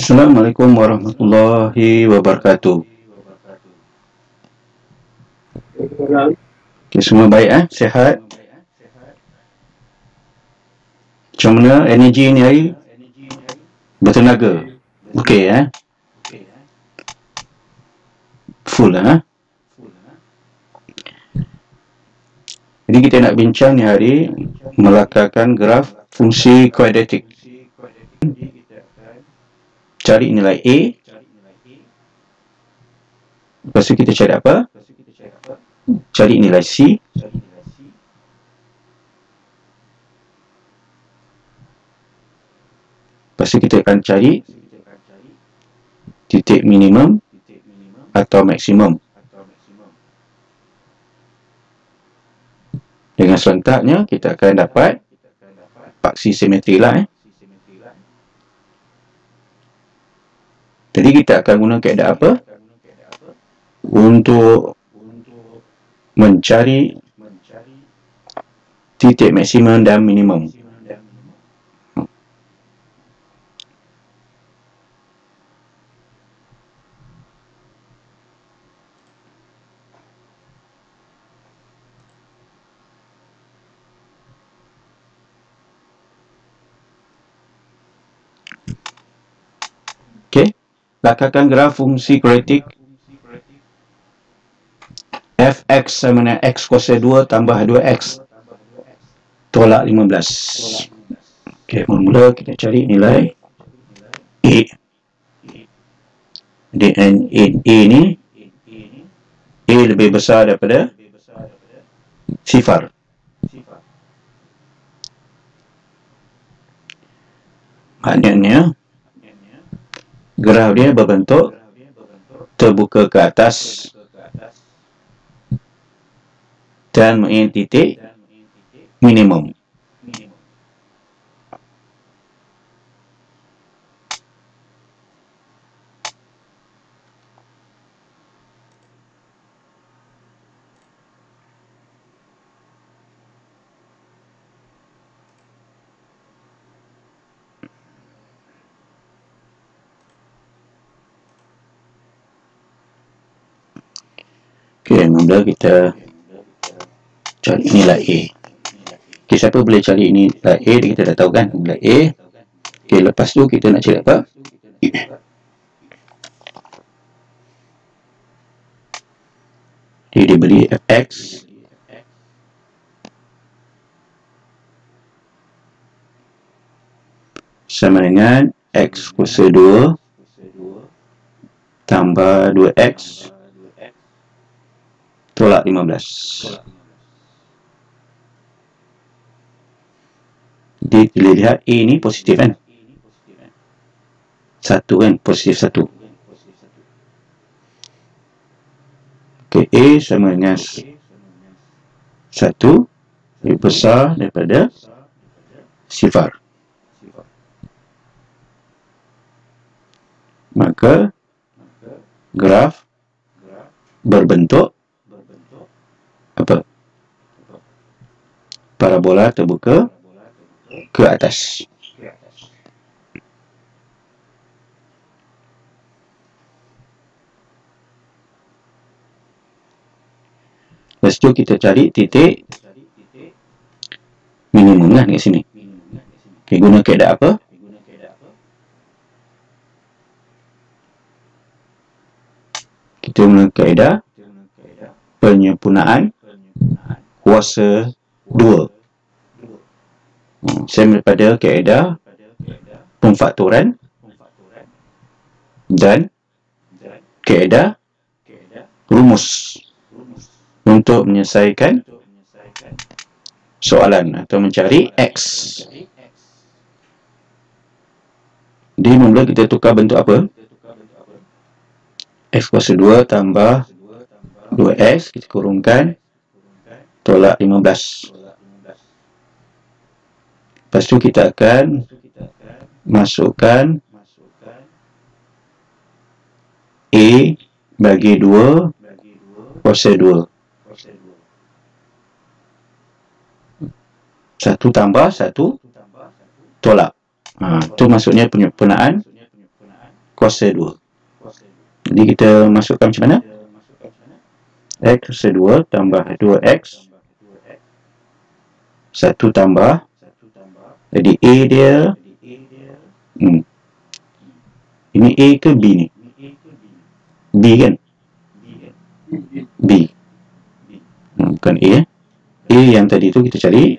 Assalamualaikum warahmatullahi wabarakatuh. Okay, semua baik sihat? Macam mana energi ni hari? Bertenaga? Okey full Jadi kita nak bincang ni hari melakarkan graf fungsi kuadratik. Cari nilai A. Lepas tu kita cari apa? Cari nilai C. Lepas tu kita akan cari titik minimum atau maksimum. Dengan serentaknya kita akan dapat paksi simetri lah. Jadi kita akan guna kaedah apa? Untuk mencari titik maksimum dan minimum. Okey, lakarkan graf fungsi kuadratik fx sama dengan x kuasa 2 tambah 2x tolak 15. Okey, mula kita cari nilai A. Jadi A ni A lebih besar daripada sifar. Maknanya graf dia berbentuk terbuka ke atas dan mengenai titik minimum. Okey, mula kita cari nilai A. Okey, siapa boleh cari nilai A? Kita dah tahu kan nilai A. Okey, lepas tu kita nak cari apa? Jadi diberi fx sama dengan x kuasa 2 tambah 2x tolak 15. Jadi kita lihat A ni positif kan? 1 kan? Positif 1. Okey, A sama dengan 1 lebih besar daripada sifar. Maka graf berbentuk apa? Parabola terbuka ke atas. Lepas tu kita cari titik minimum lah kat sini. Okay, guna kaedah apa? Kita guna kaedah penyempurnaan kuasa 2. Sama daripada kaedah pemfaktoran dan kaedah rumus untuk menyelesaikan soalan atau mencari X. Jadi mula kita tukar bentuk apa? X kuasa 2 tambah 2x kita kurungkan tolak 15. Lepas tu kita akan masukkan A bagi 2 kuasa 2. 1 tambah 1 tolak. Itu maksudnya penyempurnaan kuasa 2. Jadi kita masukkan macam mana? X kuasa 2 tambah 2X 1 tambah, jadi A dia ini A ke B ni? B kan? B. Bukan A. A yang tadi tu kita cari,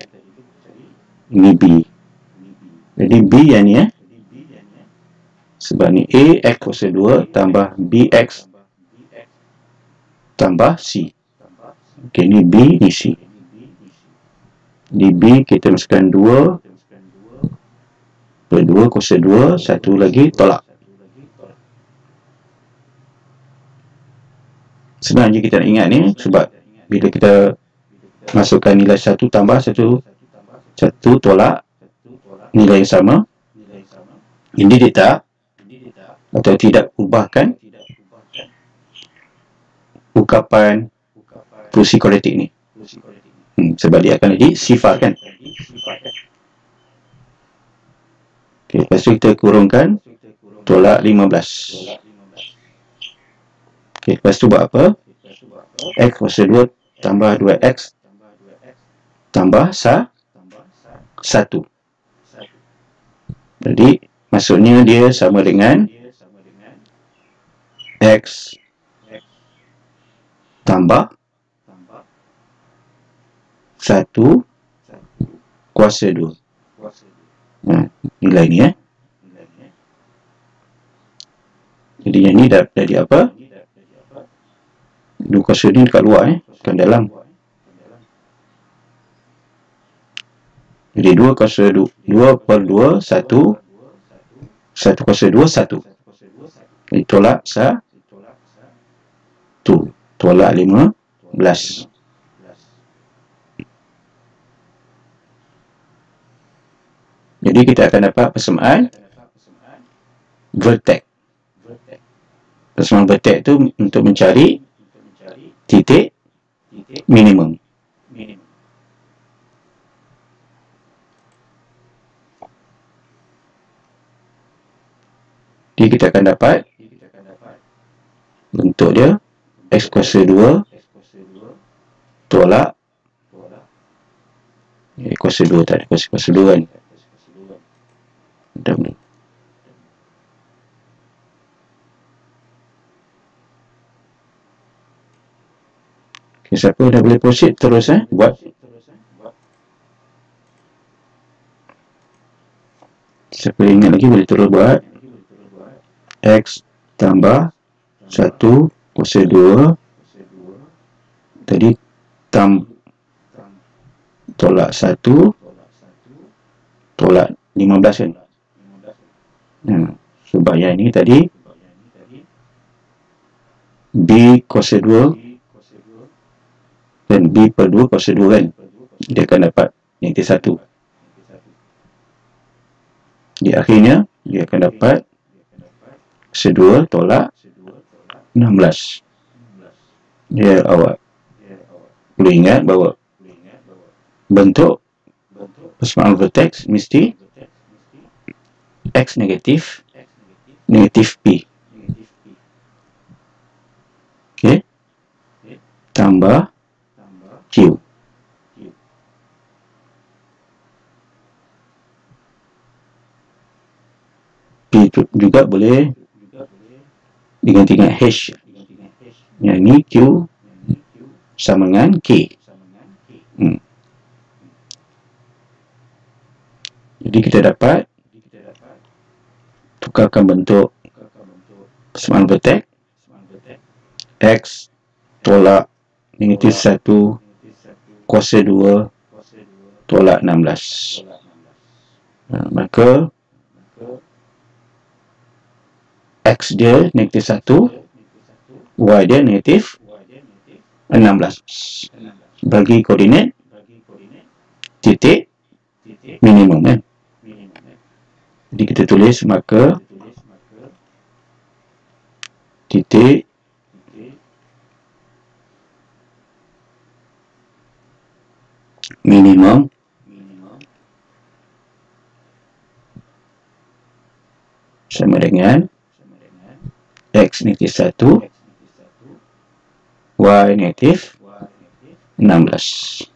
ini B. Jadi B yang ni sebab ni A X kuasa 2 tambah BX tambah C. Ok, ni B, ni C. Di B kita masukkan 2 per 2 kuasa 2, satu lagi tolak. Senang je kita nak ingat ni, sebab bila kita masukkan nilai 1 tambah 1 tolak nilai yang sama, ini dia tak atau tidak ubahkan ukapan fungsi kuadratik ni. Sebab dia akan jadi sifar kan. Okay, lepas tu kita kurungkan tolak 15. Okay, lepas tu buat apa? X kuasa 2 tambah 2X tambah 1. Jadi maksudnya dia sama dengan X tambah 1 kuasa 2. Nilai ni Jadi yang ni dah jadi apa? 2 kuasa ni dekat luar bukan dalam. Jadi 2 kuasa 2 per 2 1 kuasa 2 1. Jadi tolak 1 tolak 15. Jadi kita akan dapat persamaan vertex. Persamaan vertex tu untuk mencari titik minimum. Jadi kita akan dapat bentuk dia X kuasa 2 tolak kuasa 2 tak ada kuasa 2 kan. Okay, siapa dah boleh proceed terus buat. Siapa ingat lagi boleh terus buat. X tambah 1 kuasa 2 tadi tolak 1 tolak 15 kan. Sebab yang ini tadi B kuasa 2 dan B per 2 kuasa 2 kan. Dia akan dapat negatif 1. Di akhirnya dia akan dapat kuasa 2 tolak 16. Dia awak boleh ingat bahawa bentuk persamaan vertex mesti X negatif P. Ok, tambah Q. P juga boleh diganti dengan H. Yang ni Q sama dengan K. Jadi kita dapat tukarkan bentuk persamaan vertex X tolak negatif 1 kuasa 2 tolak 16. Maka X dia negatif 1, Y dia negatif 16. Bagi koordinat titik minimum kan. Jadi kita tulis maka titik minimum sama dengan X negatif 1, Y negatif 16.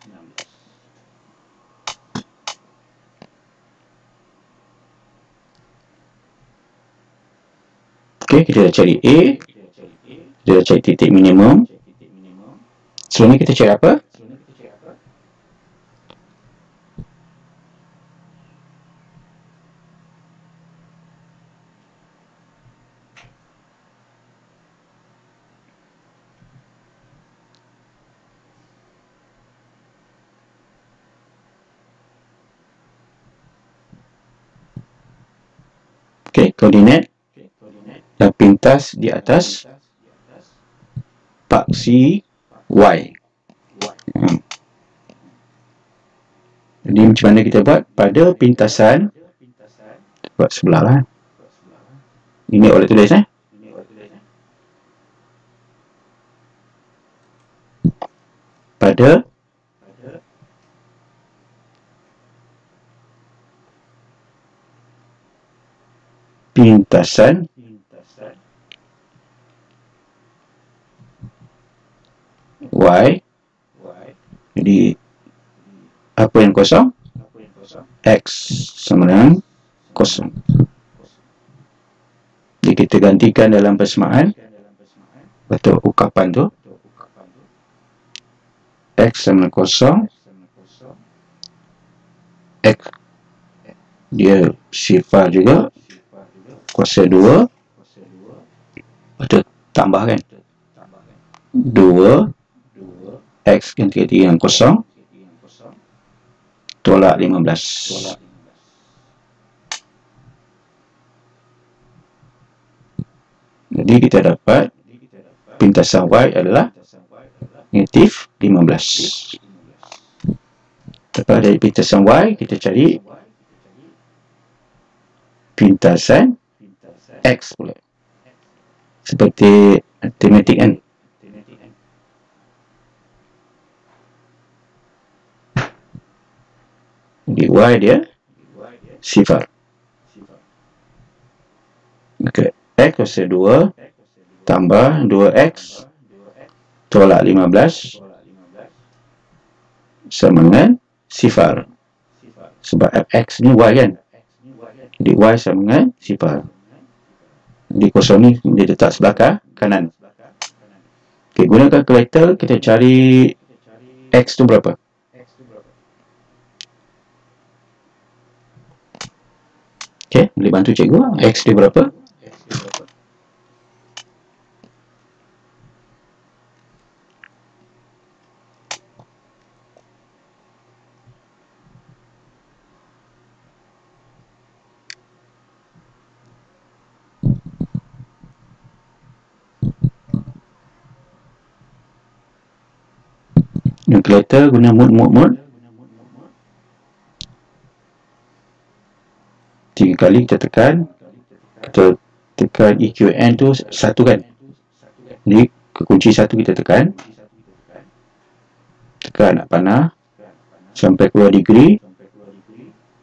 Okey, kita dah cari A, kita dah cari titik minimum. Sebelum ni kita cari apa? Okey, koordinat dan pintas di atas paksi Y. Jadi macam mana kita buat? Pada pintasan, buat sebelah lah. Ini oleh tulis pada pintasan Y. Jadi apa yang kosong? X sama dengan kosong. Jadi kita gantikan dalam persamaan atau ukapan tu X sama dengan kosong, X dia sifar juga, kuasa 2, atau tambahkan 2 X ganti dengan kosong, tolak 15. Jadi kita dapat pintasan Y adalah negatif 15. Lepas dari pintasan Y, kita cari pintasan X pula. Seperti matematik kan. Jadi Y dia sifar. Okay. X kuasa 2 tambah 2X tolak 15 sama dengan sifar. Sebab Fx ni Y kan. Jadi Y sama dengan sifar. Jadi kosong ni dia letak sebelah kanan. Okay, gunakan kalkulator, kita cari X tu berapa. Okay, boleh bantu cikgu. X dia berapa? Kalkulator guna mode. 3 kali kita tekan EQN tu 1 kan. Jadi kunci 1 kita tekan nak panah sampai keluar degree,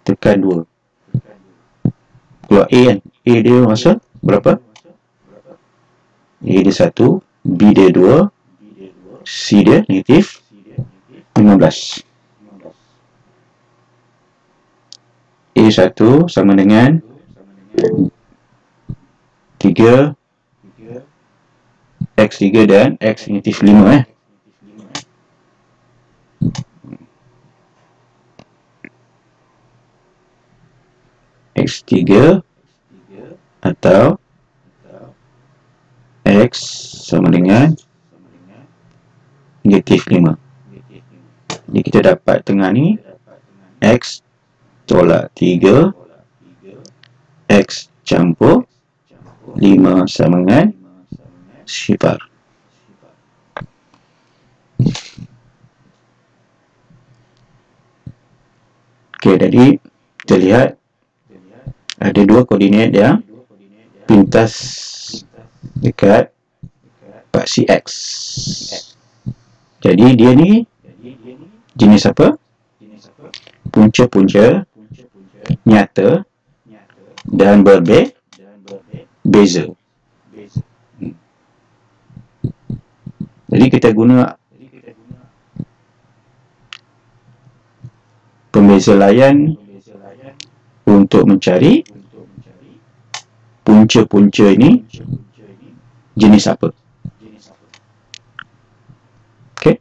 tekan 2 keluar A kan. A dia masa berapa? A dia 1, B dia 2, C dia negatif 15. A1 sama dengan 3 X3 dan X negatif 5 X3 atau X sama dengan negatif 5. Jadi kita dapat tengah ni X tolak 3 X campur 5 sama dengan sifar. Okey, jadi kita lihat ada dua koordinat yang pintas dekat paksi X. Jadi dia ni jenis apa? Punca-punca nyata dan berbeza. Jadi kita guna pembeza layan untuk mencari punca-punca ini jenis apa. Okey.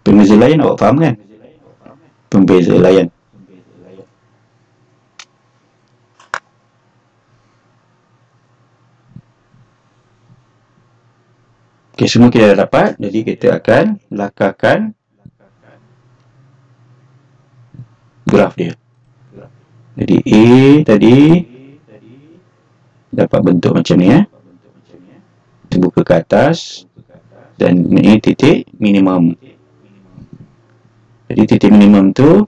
Pembeza layan awak faham kan? Pembeza layan. Okey, semua kita dah dapat. Jadi kita akan lakarkan graf dia. Jadi A tadi dapat bentuk macam ni, kita buka ke atas dan ini titik minimum. Jadi titik minimum tu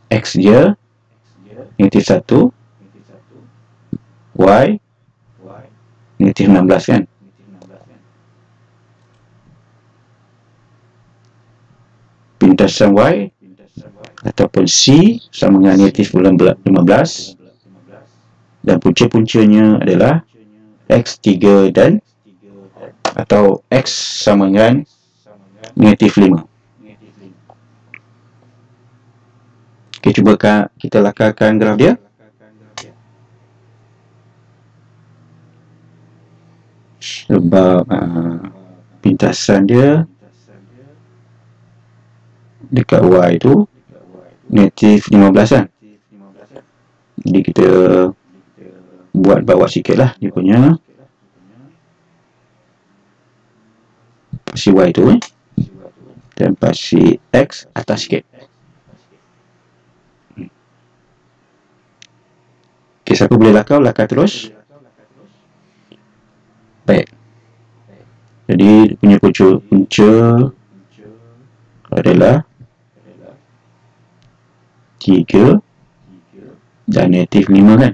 X dia negatif 1, Y negatif 16 kan. Pintasan Y ataupun C sama dengan negatif 15 dan punca-puncanya adalah X3 dan atau X sama dengan negatif 5. Okay, cuba kita lakarkan graf dia. Sebab pintasan dia dekat Y tu negatif 15 kan. Jadi kita buat bawah sikit lah dia punya pasi Y tu dan pasi X atas sikit. Okay, siapa boleh lakar terus. Baik. Jadi punya punca adalah 3 dan negatif 5 kan.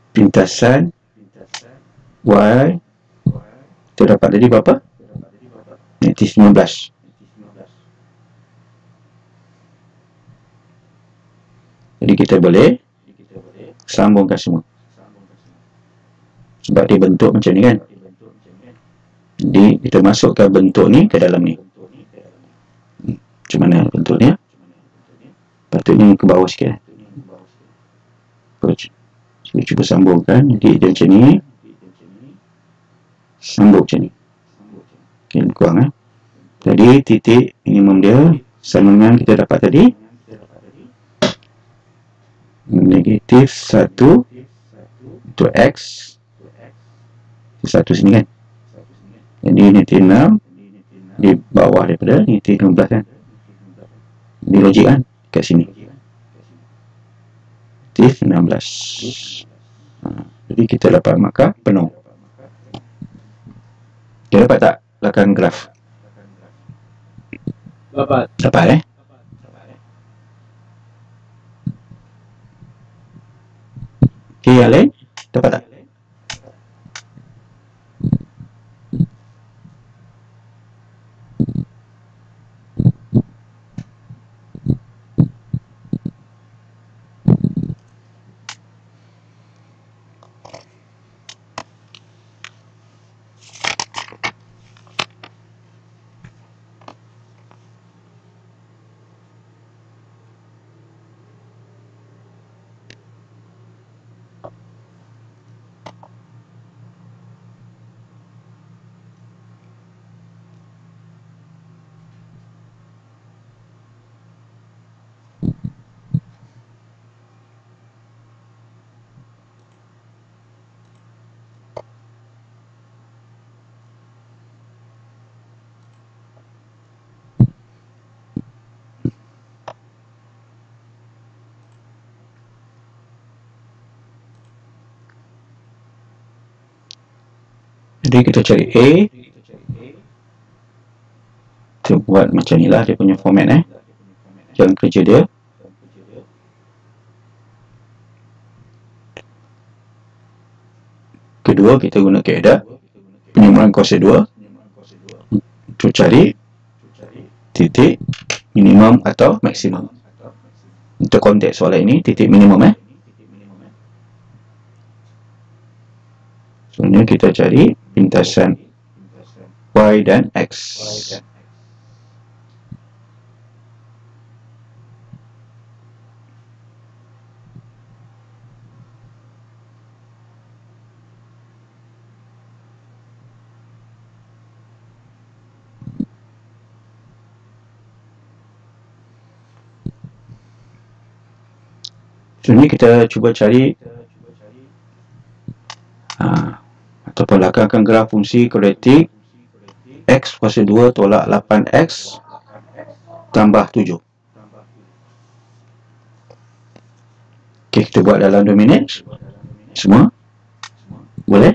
Pintasan Y kita dapat tadi berapa? Negatif 15. Jadi kita boleh sambungkan semua. Sebab dia bentuk macam ni kan. Jadi kita masukkan bentuk ni ke dalam ni. Macam mana bentuknya? Patutnya ke bawah sikit. Cuba sambungkan. Jadi dia macam ni. Sambung macam ni. Okay, kurang Jadi titik minimum dia sama dengan kita dapat tadi. Negatif 1 untuk X. 1 sini kan. Jadi negatif 6 di bawah daripada negatif 15 kan. Ini logik kan kat sini. Negatif 16. Jadi kita dapat markah penuh. Kita dapat tak lakarkan graf? Dapat Okay, yang lain dapat tak? Jadi kita cari A. Kita buat macam ni lah dia punya format jalan kerja dia. Kedua kita guna kaedah penyempurnaan kuasa 2. untuk cari titik minimum atau maksimum. Untuk konteks soalan ini titik minimum Sebenarnya kita cari pintasan Y dan X. Sebenarnya kita cuba cari ataupun lakukan graf fungsi kuadratik X kuasa 2 tolak 8X tambah 7. Okey, kita buat dalam 2 minit. Semua? Boleh?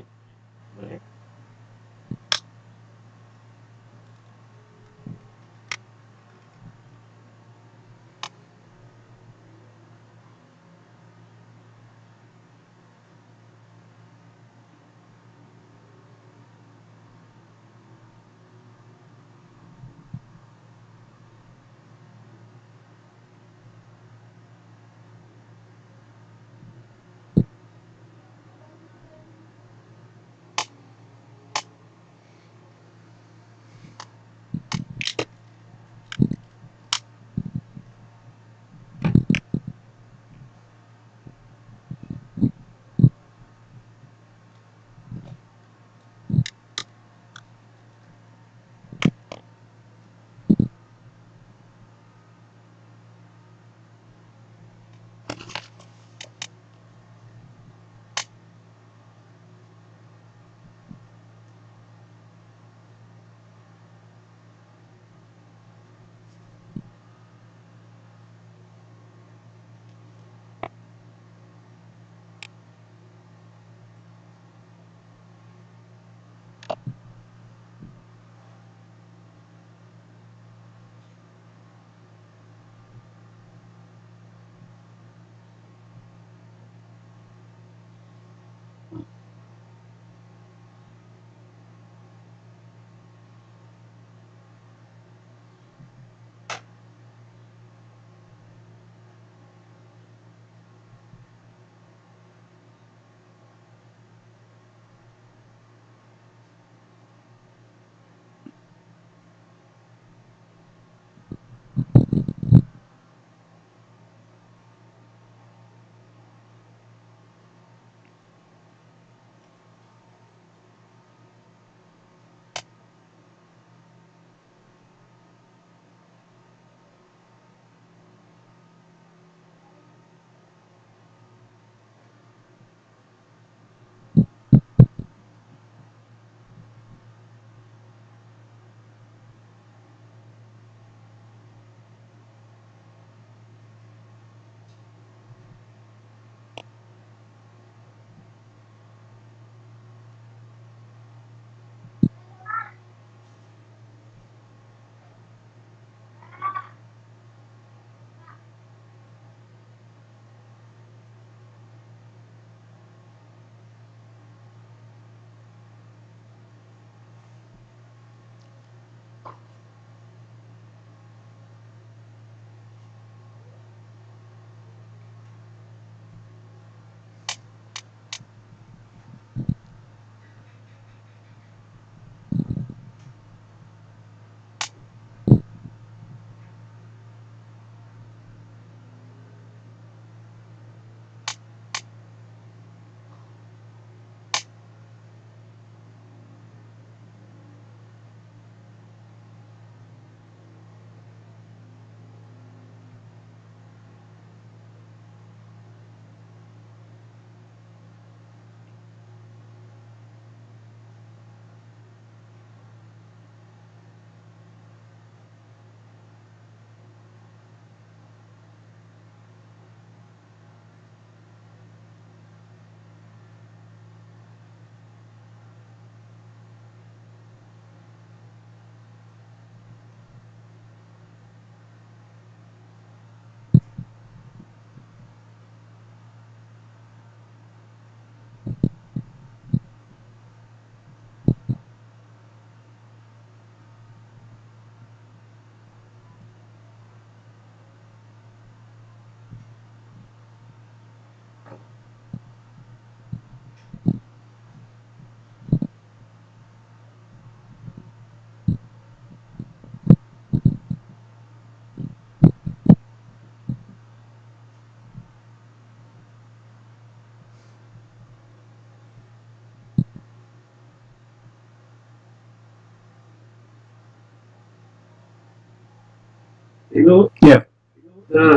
Ya,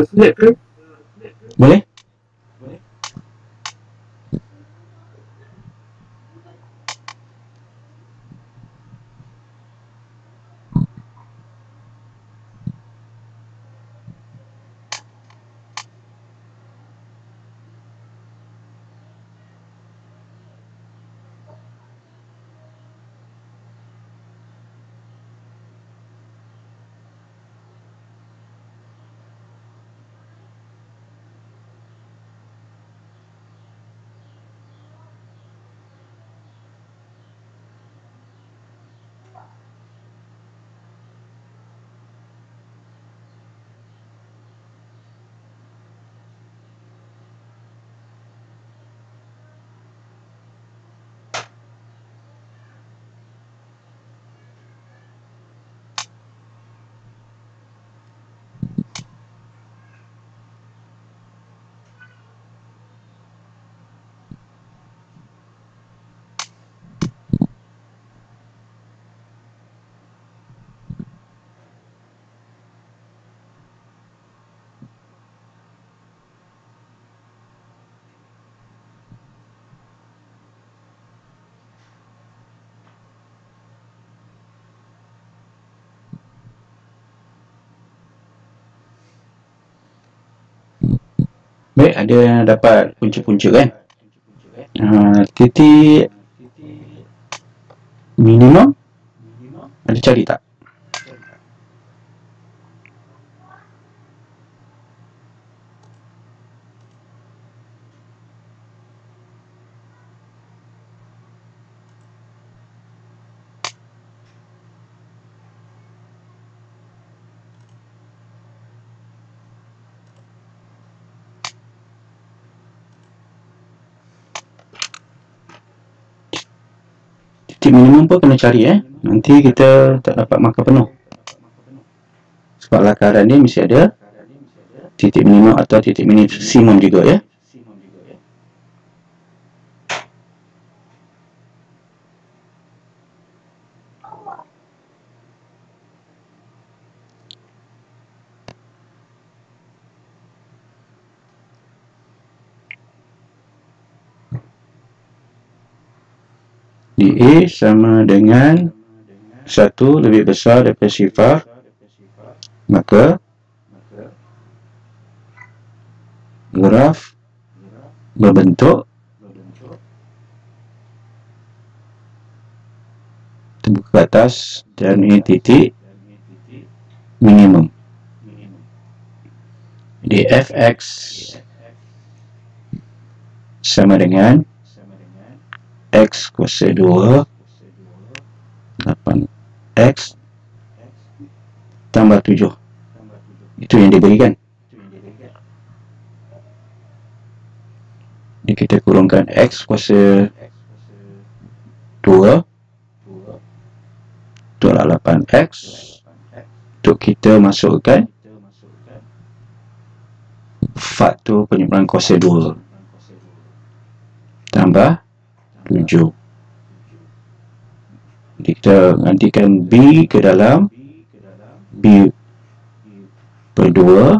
Snap kan? boleh? Baik, ada yang dapat punca-punca kan? Titik minimum ada cari tak? Titik minimum pun kena cari nanti kita tak dapat markah penuh sebab lakaran ni mesti ada titik minimum atau titik maksimum juga ya. Di A sama dengan 1 lebih besar daripada sifar, maka graf berbentuk terbuka ke atas dan ini titik minimum. Di fx sama dengan x kuasa 2 8x tambah 7. Itu yang diberikan. Jadi kita kurungkan x kuasa 2 tolak 8x untuk kita masukkan faktor penyeberangan kuasa 2 tambah 7. Jadi kita gantikan B ke dalam B per 2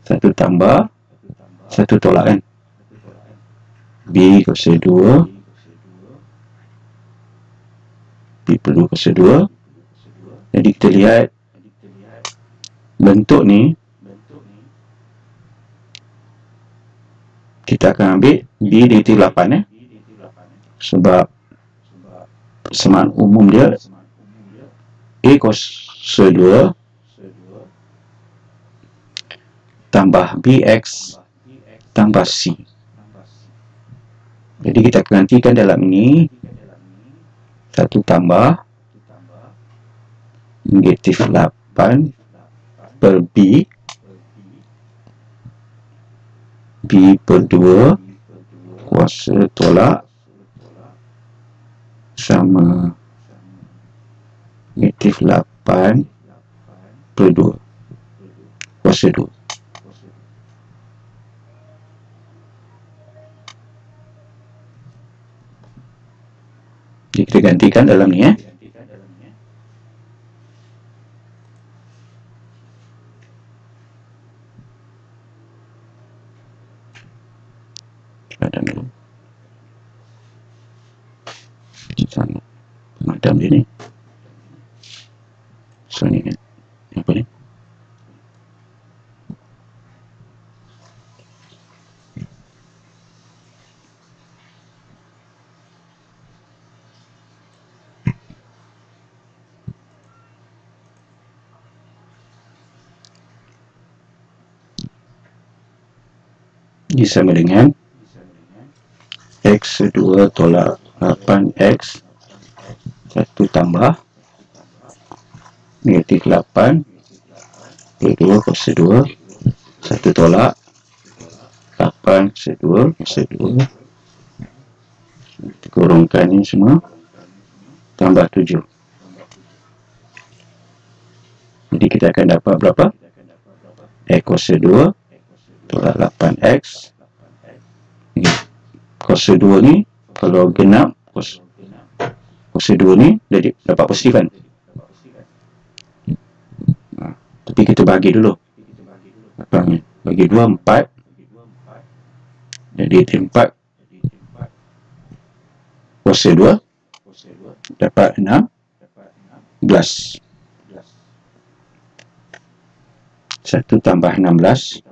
1 tambah 1 tolak kan, B kuasa 2 B per 2 kuasa 2. Jadi kita lihat bentuk ni kita akan ambil B negatif 8 sebab persamaan umum dia A kuasa 2 tambah BX tambah C. Jadi kita akan gantikan dalam ini 1 tambah negatif 8 per B B per 2 kuasa tolak sama negatif 8 per 2 kuasa 2. Jadi kita gantikan dalam ni sangat madam dia ni. So ni kan apa ni, sama dengan X2 tolak 8X 1 tambah negatif 8 2 kuasa 2 1 tolak 8 kuasa 2 kuasa 2 kurungkan ni semua tambah 7. Jadi kita akan dapat berapa? X kuasa 2 tolak 8X. Kuasa 2 ni kalau genap kuasa 2 ni dah dapat positif kan? Tapi kita bagi dulu. Bagi 2, 4. Jadi 4 kuasa 2 dapat 16. 1 tambah 16.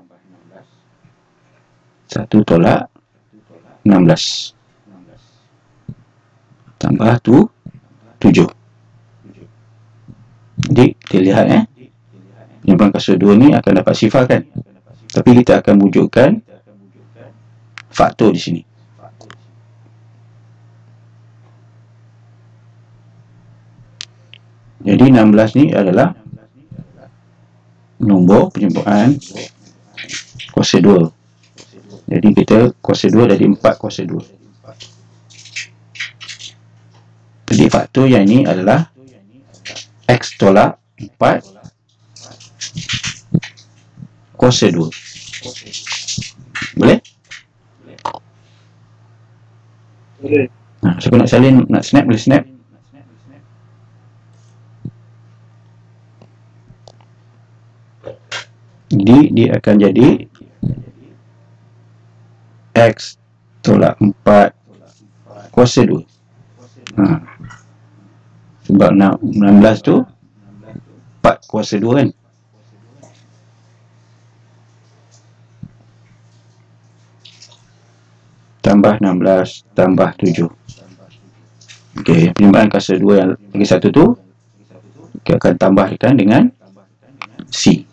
1 tolak 16. Tambah 7. Jadi kita lihat penyimpangan kuasa 2 ni akan dapat sifar kan? Tapi kita akan wujudkan faktor di sini. Jadi 16 ni adalah nombor penyimpangan kuasa 2. Jadi kita kuasa 2 dari 4 kuasa 2. Jadi faktor yang ini adalah X tolak 4 kuasa 2. Boleh? Boleh. Siapa nak salin, nak snap, boleh snap. Jadi dia akan jadi X tolak 4 kuasa 2. Sebab 16 tu 4 kuasa 2 kan. Tambah 16 tambah 7. Okey, penyimpangan kuasa 2 yang lagi satu tu kita akan tambahkan dengan C.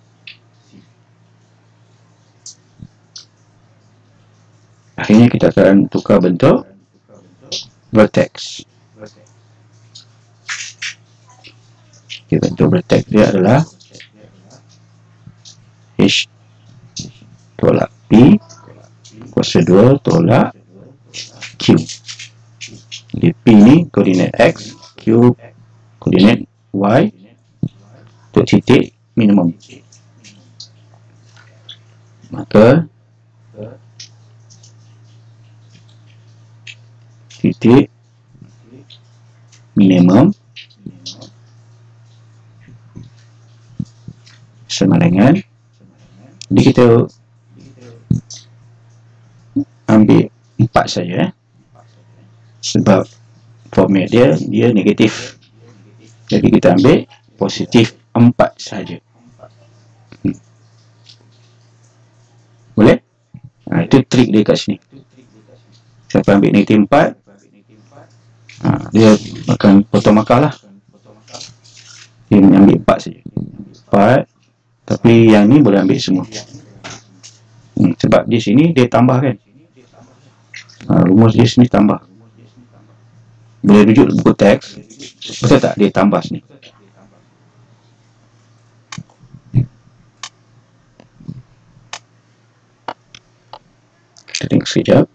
Akhirnya kita akan tukar bentuk vertex. Okay, bentuk vertex dia adalah H tolak P kuasa 2 tolak Q. Jadi P ni koordinat X, Q koordinat Y untuk titik minimum. Maka titik minimum sama dengan, jadi kita ambil 4 saja sebab format dia negatif, jadi kita ambil positif 4 saja. Boleh? Itu trik dia kat sini. Siapa ambil negatif 4, dia akan potong markah lah. Dia ambil 4 saja. 4, tapi yang ni boleh ambil semua. Sebab di sini dia tambah kan. Rumus di sini tambah. Boleh rujuk buku teks. Betul tak dia tambah sini? Kita tengok sekejap.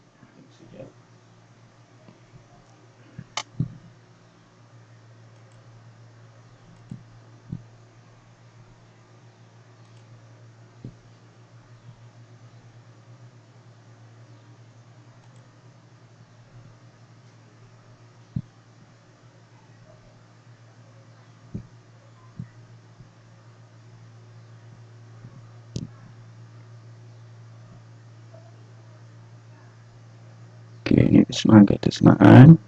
Ini kesemaan.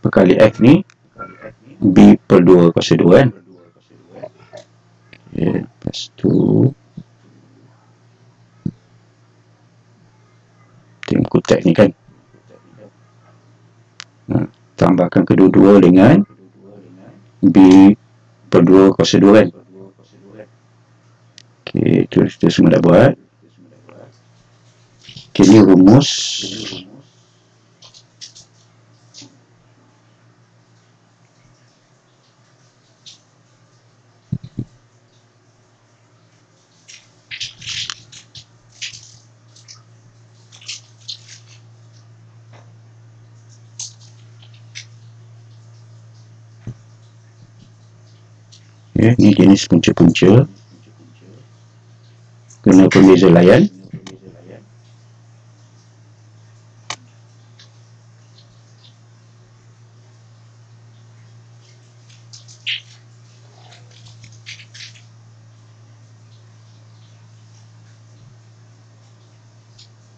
Kali X ni B per 2 kuasa 2 kan. Okay. Lepas tu tengok tag ni kan. Tambahkan kedua-dua dengan B per 2 kuasa 2 kan. Okay, itu semua dah buat. Okay, ni rumus. Okay, ni jenis punca-punca. Guna pembeza layan.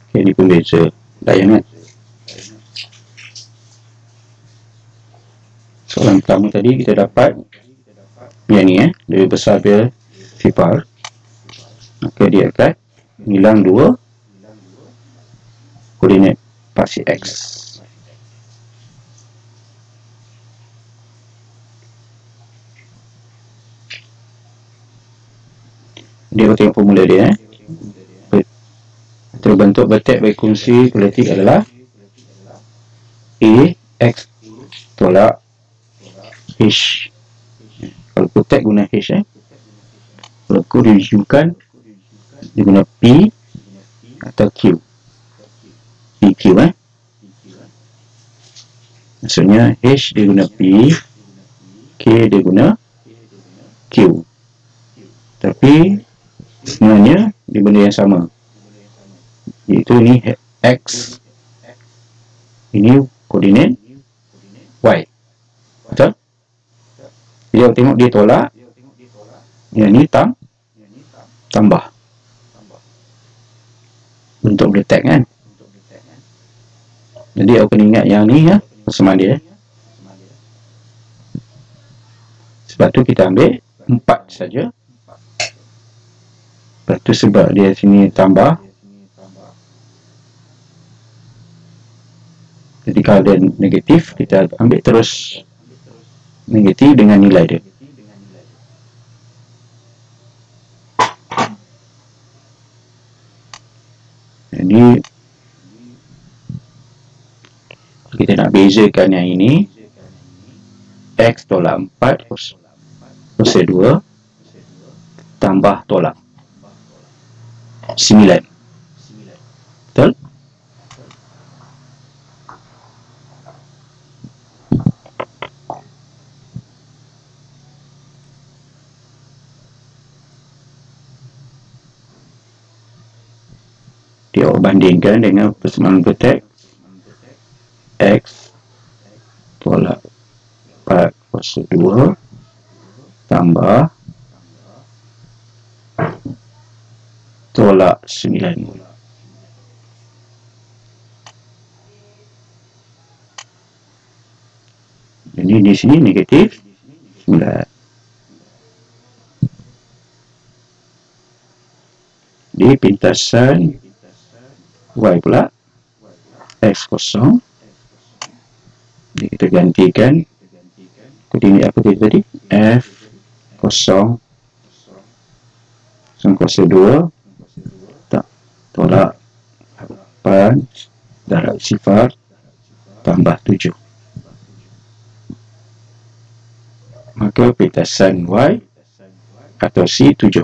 Okay, ni pembeza layan kan. Soalan pertama tadi kita dapat yang ni lebih besar dia Vipar. Maka dia akan hilang dua koordinat pasti X. Dia tengok formula dia terbentuk vertex bagi kunci kualitatif adalah A X tolak H. Kalau vertex guna H kalau kod dirujukan dia guna P atau Q. PQ maksudnya H dia guna P, K dia guna Q. Tapi sebenarnya dia benda yang sama, iaitu ini X, ini koordinat Y. Betul? Dia tengok dia tolak, yang ni tambah. Bentuk vertex kan. Jadi aku kena ingat yang ni persamaan dia. Sebab tu kita ambil 4 saja. Lepas tu sebab dia sini tambah, jadi kalau dia negatif, kita ambil terus negatif dengan nilai dia. Jadi kita nak bezakan yang ini, X tolak 4 kuasa 2 tambah tolak 9. Betul? Dia bandingkan dengan persamaan vertex X tolak 4 kuasa 2 tambah tolak 9. Jadi di sini negatif 9. Di pintasan Y pula X kosong. Jadi kita gantikan koordinat apa tadi? F kosong kuasa 2 tolak 8 darab sifar tambah 7. Maka pintasan Y atau C 7.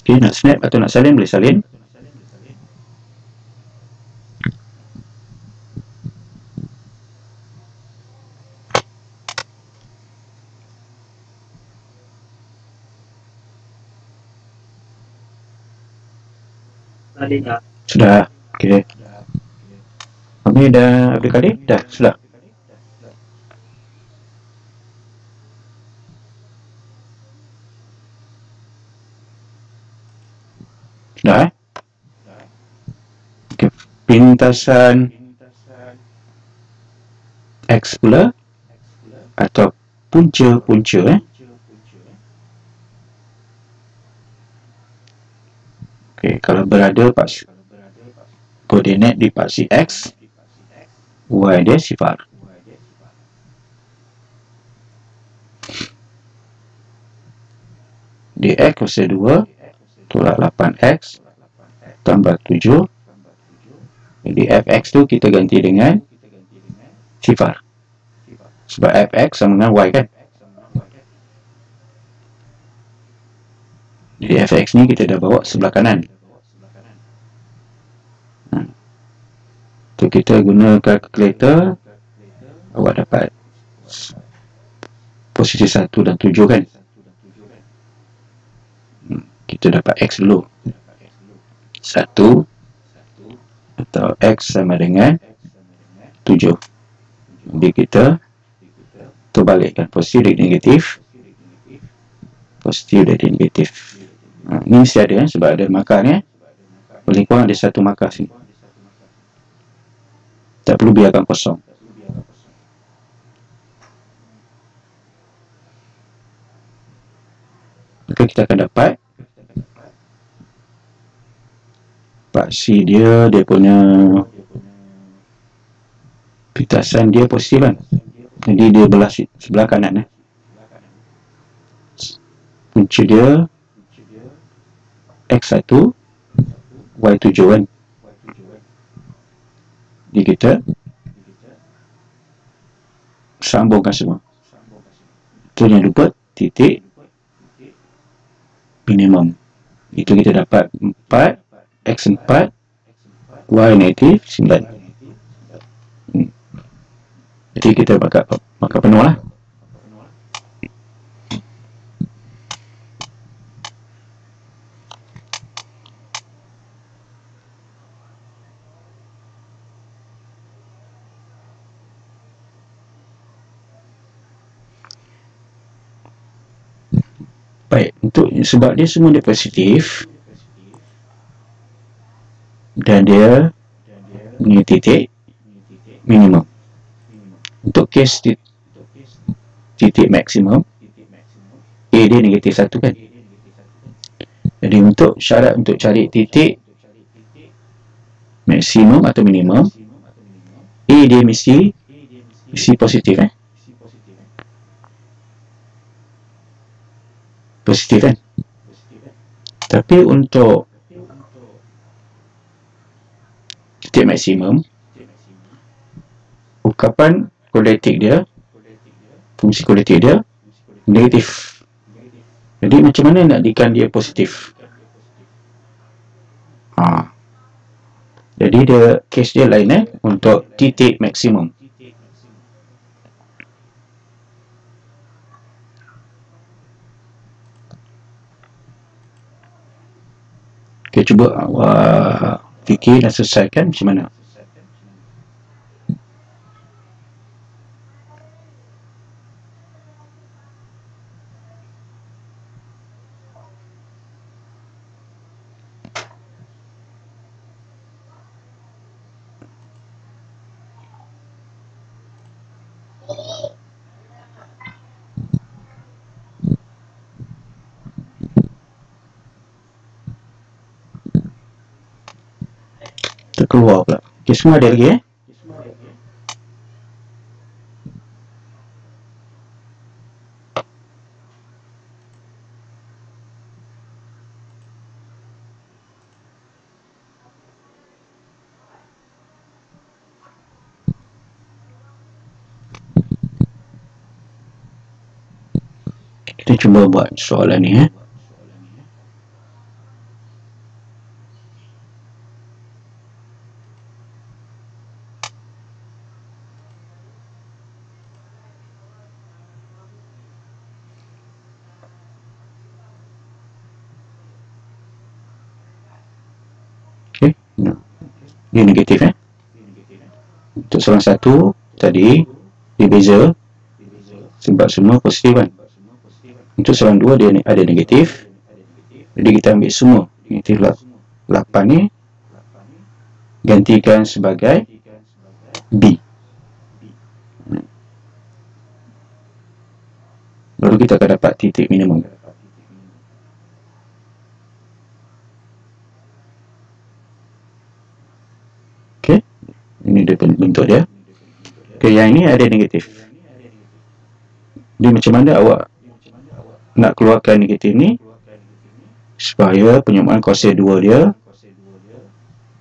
Okay, nak snap atau nak salin boleh salin. Sudah. Okey. Kami dah Abdul Kadir? Dah, sudah. Sudah lintasan X pula atau punca-punca Okey, kalau berada koordinat di paksi X, Y dia sifar. Di X kuasa 2 tolak 8X tambah 7. Jadi Fx tu kita ganti dengan sifar. Sebab Fx sama dengan Y kan. Jadi Fx ni kita dah bawa sebelah kanan. Tu kita guna kalkulator, awak dapat posisi 1 dan 7 kan. Kita dapat X dulu. 1 atau X sama dengan 7. Jadi kita terbalikkan positif dan negatif. Positif dan negatif. Ni mesti ada sebab ada markah ni. Paling kurang ada satu markah sini. Tak perlu biarkan kosong. Maka kita akan dapat paksi dia punya lintasan dia positif kan. Jadi dia belah sebelah kanan punca dia X1 Y7 kan. Jadi kita sambungkan semua. Tu jangan lupa titik minimum. Itu kita dapat 4 X4 Y negatif 9. Jadi kita maka penuh lah. Baik, untuk sebab dia semua dia positif dan dia punya titik minimum. Untuk kes titik maksimum, A dia negatif 1 kan. Jadi untuk syarat untuk cari titik maksimum atau minimum, A dia mesti positif positif kan. Tapi untuk titik maksimum, ungkapan kuadratik dia, fungsi kuadratik dia negatif. Jadi macam mana nak jadikan dia positif? Jadi dia case dia lain untuk titik maksimum. Okay, cuba awak fikir dan selesaikan macam mana. Terkeluar pula. Okay, semua ada lagi Kita cuba buat soalan ni Okay. Dia negatif Untuk soalan 1 tadi dia beza sebab semua positif kan. Untuk soalan 2 dia ada negatif. Jadi kita ambil semua negatif 8 ni gantikan sebagai B. Baru kita akan dapat titik minimum. Okey, ini dia bentuk dia. Okey, yang ini ada negatif. Jadi macam mana awak nak keluarkan negatif ni supaya penyamaan kuasa 2 dia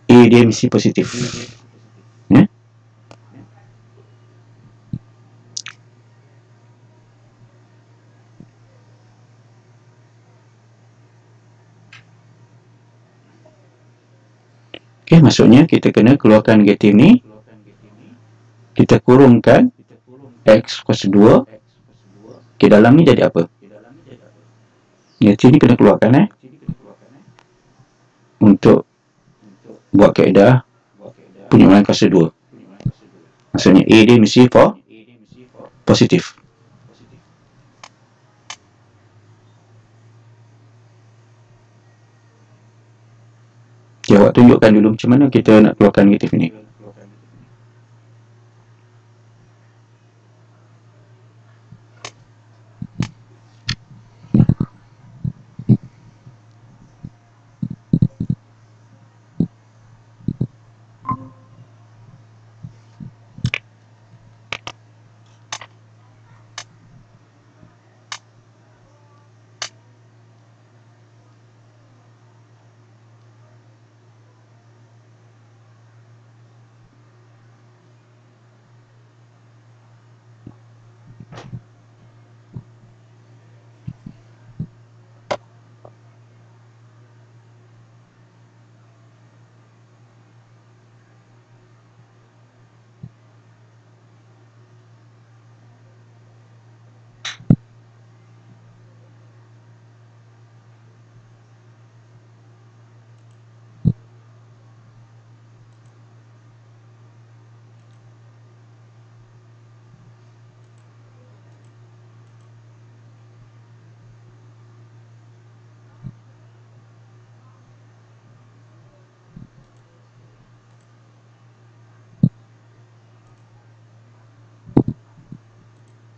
A dia mesti positif. Ya? Okey, maksudnya kita kena keluarkan negatif ni, kita kurungkan X kuasa 2. Okey, dalam ni jadi apa? Negatif ni kena keluarkan untuk buat kaedah penyamaan kuasa 2. Maksudnya A dia mesti positif. Okay, awak tunjukkan dulu macam mana kita nak keluarkan negatif ni.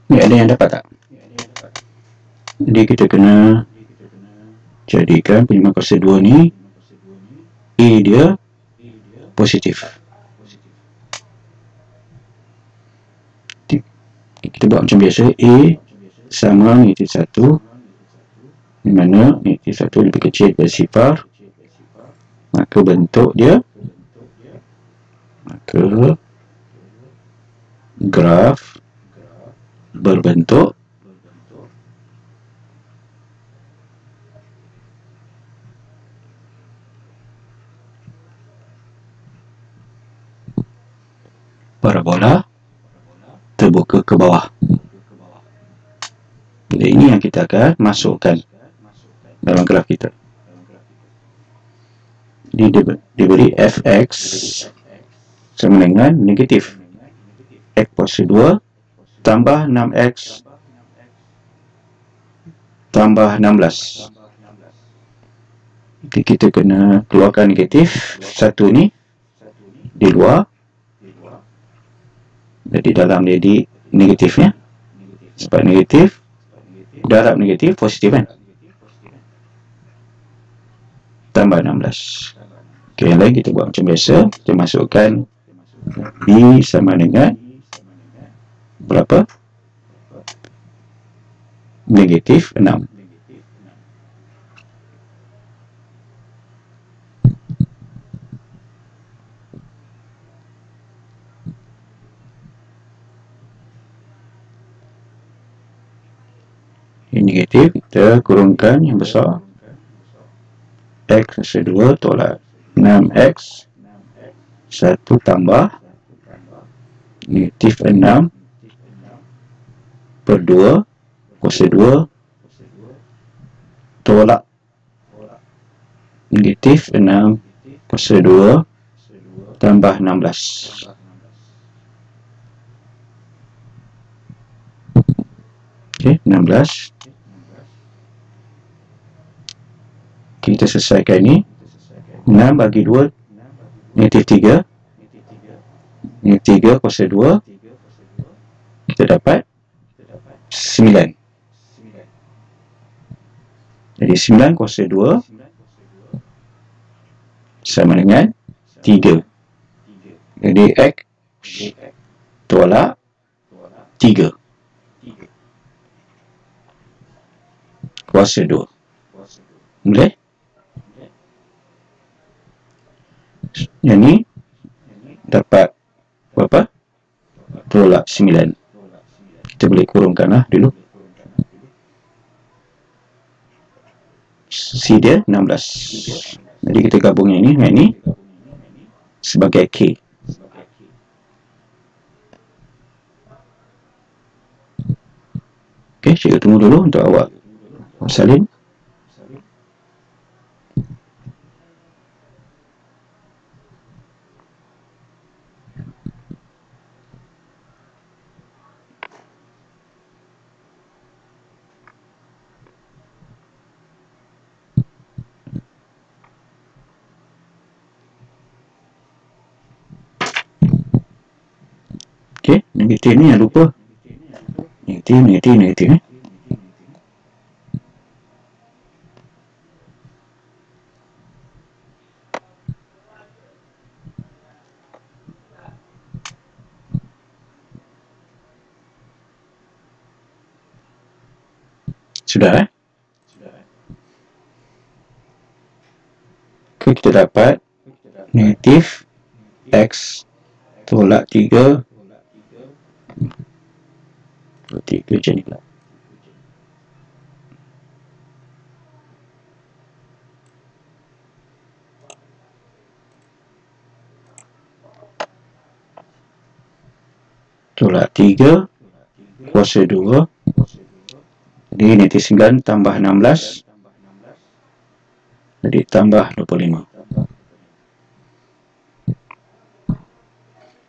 Ni ada yang dapat tak? Jadi kita kena jadikan penyamaan kuasa 2 ni A dia positif. Kita buat macam biasa, A sama negatif 1, di mana negatif 1 lebih kecil daripada sifar, maka bentuk dia, maka graf berbentuk parabola terbuka ke bawah. Jadi ini yang kita akan masukkan dalam graf kita. Ini diberi fx sama dengan negatif x kuasa 2 tambah 6x tambah 16. Jadi kita kena keluarkan negatif 1 ni di luar. Jadi dalam jadi negatifnya. Sebab negatif, darab negatif positif kan? Tambah 16. Okey, yang lain kita buat macam biasa. Kita masukkan B sama dengan berapa? Negatif 6. Ini negatif, kita kurungkan yang besar. X kuasa 2 tolak 6x 1 tambah negatif 6 per 2 kuasa 2 tolak negatif 6 kuasa 2 tambah 16. Okey, 16. Kita selesaikan ini. 6 bagi 2 negatif 3, negatif 3 kuasa 2, kita dapat 9. Jadi 9 kuasa 2 sama dengan 3. Jadi X tolak 3 kuasa 2. Boleh? Yang ni dapat berapa? Tolak 9. Kita boleh kurungkan lah dulu. C dia 16. Jadi kita gabung yang ni dengan ni sebagai K. Okey, cikgu tunggu dulu untuk awak salin. Okey, negatif ni yang lupa. Negatif. Sudah, Okay, kita dapat negatif X tolak 3 macam ni pula. Tolak 3 kuasa 2. Jadi negatif 9 tambah 16. Jadi tambah 25.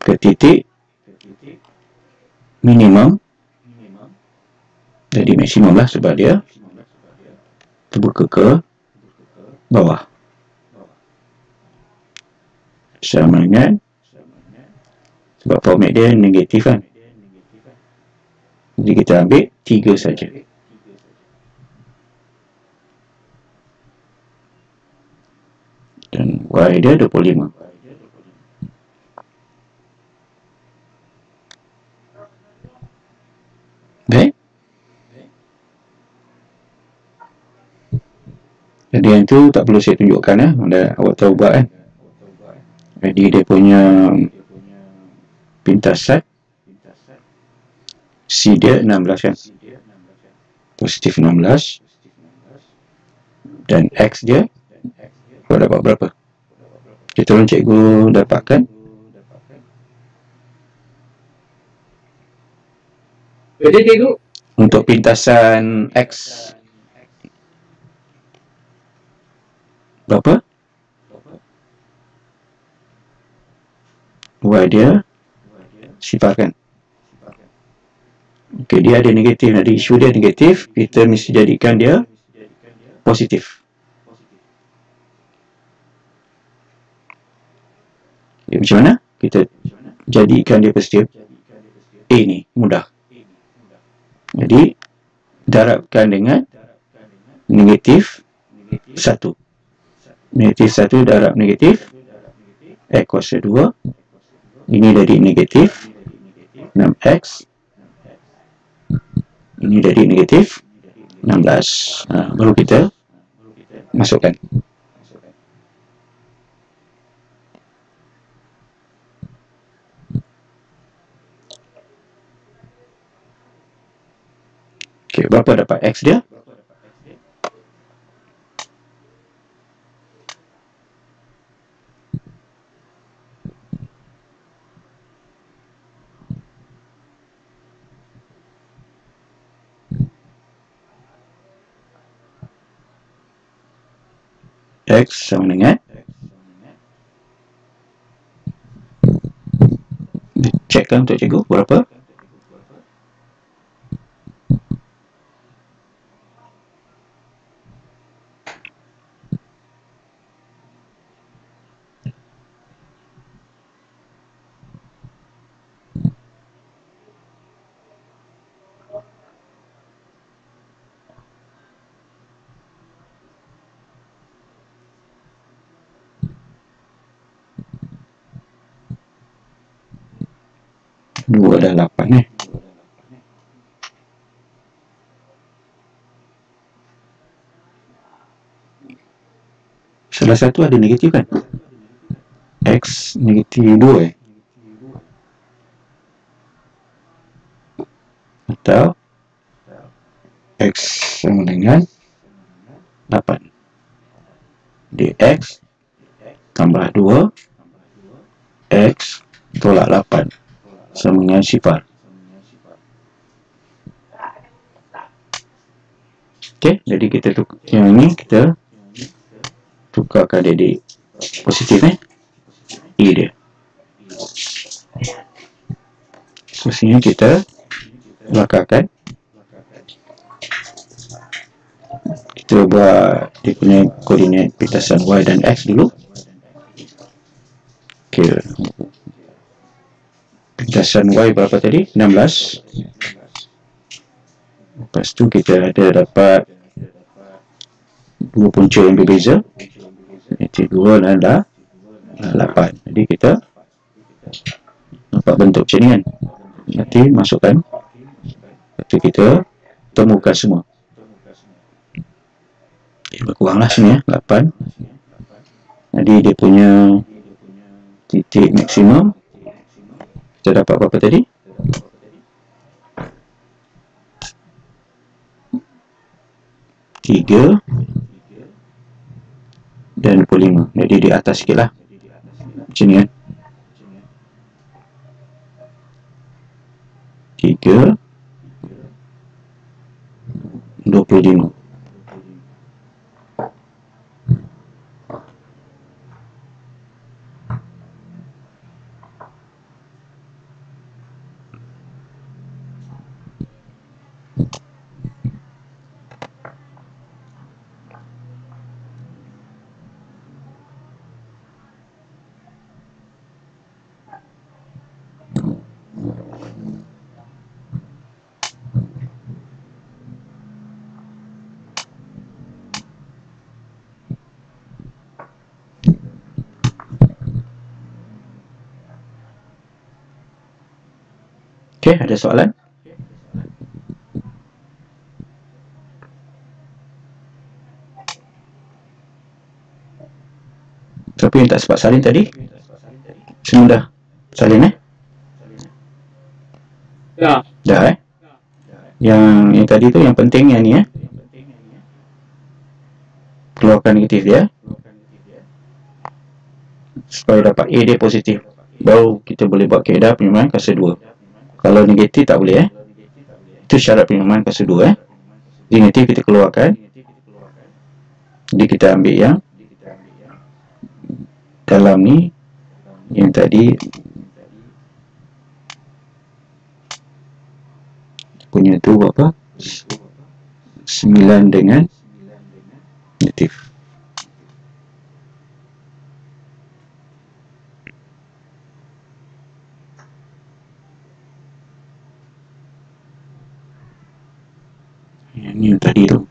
Ke titik minimum. Jadi maksimum lah sebab dia terbuka ke bawah. Sama dengan, sebab format dia negatif kan. Jadi kita ambil 3 saja. Dan Y dia 25. Baik. Jadi yang tu tak perlu saya tunjukkan awak tahu buat kan. Jadi dia punya pintasan C dia 16 kan. Positif 16. Dan X dia awak dapat berapa? Kita tolong cikgu dapatkan. Jadi cikgu Untuk pintasan X berapa? Y dia sifar kan. Okey, dia ada negatif. Ada isu dia negatif, kita mesti jadikan dia positif. Okay, macam mana? Kita jadikan dia positif. A ni mudah. Jadi darabkan dengan negatif 1. Negatif 1 darab negatif X kuasa 2. Ini dari negatif 6X. Ini dari negatif 16. Baru kita masukkan. Okey, berapa dapat X dia? X sama dengan, cekkan untuk cikgu berapa? 2 dah 8 salah satu ada negatif kan? X negatif 2 atau X sama dengan 8 dx tambah 2 X tolak 8 sama dengan sifar. Ok, jadi kita yang ini kita tukarkan jadi positif E dia. So sini kita belakarkan, kita buat dia punya koordinat pitasan Y dan X dulu. Ok, pitasan Y berapa tadi? 16. Lepas tu kita ada dapat dua punca yang berbeza, iaitu 2 dan 8. Jadi kita dapat bentuk macam ni kan. Nanti masukkan, lepas kita temukan semua. Lebih kurang lah sini 8. Jadi dia punya titik maksimum kita dapat berapa tadi? 3 dan 25. Jadi di atas sikit lah macam ni kan. 3 25. Ok, ada soalan? Siapa yang tak sempat salin tadi? Semua dah salin Ya. Dah Yang tadi tu yang penting yang ni keluarkan negatif dia supaya dapat A dia positif. Baru kita boleh buat kaedah penyumbang kuasa 2. Kalau negatif tak boleh Itu syarat penyumbang kuasa 2 Jadi negatif kita keluarkan. Jadi kita ambil yang dalam ni, yang tadi punya tu apa? 9 dengan negatif. Yang ni tadi tu.